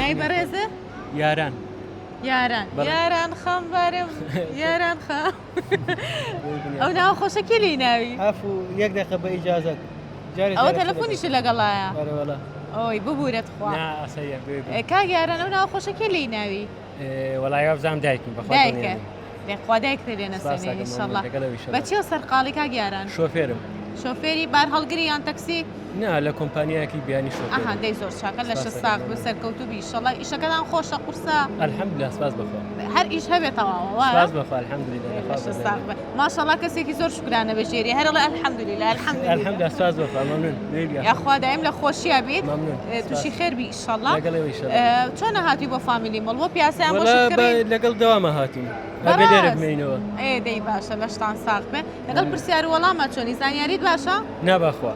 نای بەڕێزە؟ یاران یاران خەمبارم یاران خەم ئەو ناوە خۆشەکێ لێی ناوی عفو یەک دقیقە بە ئیجازەت ئەوە تەلەفۆنیش لەگەڵایە وەلا ئەوی ببوورێت خوا ئاسەیە کاک یاران ئەو ناوە خۆشەکێ لێی ناوی وەڵای وابزانام دایکم دایکە خوا دایکتە لێ نەسێنێ ئینشەڵڵا بەچی سەرقاڵی کاک یاران شۆفێرم شۆفێری بار هەڵگری یان تەکسی نا لە کۆمپانیایەکی بیانی شۆفێر ئەها دەی زۆر چاکە لە شە ساغ بە سەرکەوتوبی ئینشەڵڵا ئیشەکەتان خۆشە قورسە الحەمدوللا سپاس بەخوا هەر ئیش هەبێتەوە سپاس بەخوا الحەمدوللا ماشەڵڵا کەسێکی زۆر شکرانە بەژێری هەرڵێ الحەمدوللا الحەمدوللا سپاس بەخوا مەمنون یاخوا دایم لە خۆشییا بیت تووشی خێربی ئینشەڵڵا چۆنە هاتی بۆ فامیلی مەڵوە پیاسیان بۆ شکرین لەگەڵ دەوامە هاتیم ئەبێ لێرە بمێنەوە دەی باشە لەشتان ساغ بێ لەگەڵ پرسیار وەڵامە چۆنی زانیاریت باشە ناباخوا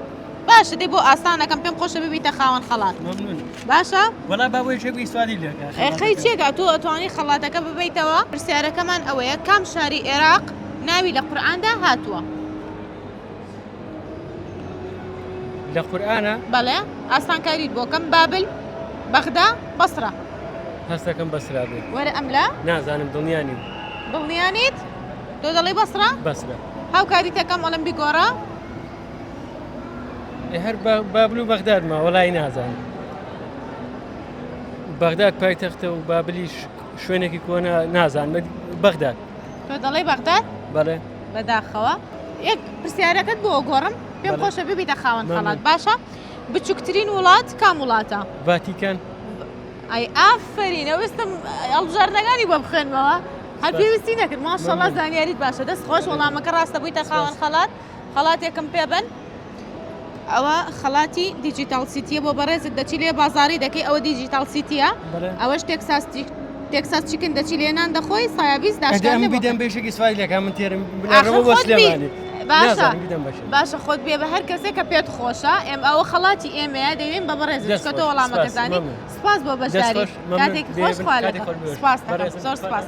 باشە دەی بۆ ئاسانەکەم پێم خۆشە ببیتە خاوەن خەڵات باشە وەڵا بابۆی شەبی سوادی لێ خەی چێگا تۆ ئەتوانی خەڵاتەکە ببیتەوە پرسیارەکەمان ئەوەیە کام شاری عێراق ناوی لە قورئاندا هاتووە لە قورئانە بەڵێ ئاسانکاریت بۆکەم بابل بەغدا بەسرە هەستەکەم بەسرا بێت وەرە ئەم لە نازانم دڵنیانی دڵنیانیت تۆ دەڵێ بەسرە بەسرە هاوکاریتەکەم ئۆلمپی گۆڕە هەر بابل و بەغدادمە وەڵای نازانم بەغداد پایتەختە و بابلیش شوێنێکی کۆنا نازانم بەغداد تۆ دەڵێ بەغداد بەڵێ بەداخەوە یەک پرسیارەکەت بۆ گۆڕم پێم خۆشە ببیتە خاوەن خەڵات باشە بچووکترین وڵات کام وڵاتە ڤاتیکان ئەی ئافرین ئەوستم هەڵبژاردنەکانی بۆ بخوێنمەوە هەر پێویستی نەکرد ماشەڵڵا زانیاریت باشە دەست خۆش وەڵامەکە ڕاستە بوویتە خاوەن خەڵات خەڵاتێکم پێبن ئەوە خەڵاتی دیجیتال سیتیە بۆ بەڕێزت دەچی لێ بازاری دەکەی ئەوە دیجیتال سیتیە ئەوەش تێکساس چیکن دەچی لێنان دەخۆی سایابیز داشتان بیدەم بێشێکی سوای لەکە من تێرم باشە خۆت بێ بە هەر کەسێک کە پێت خۆشە ئێم ئەوە خەڵاتی ئێمەیە دەوێن بە بەڕێز کە تۆ وەڵامەکە زانی سپاس بۆ بەشداری کاتێک خۆش خوا سپاس زۆر سپاس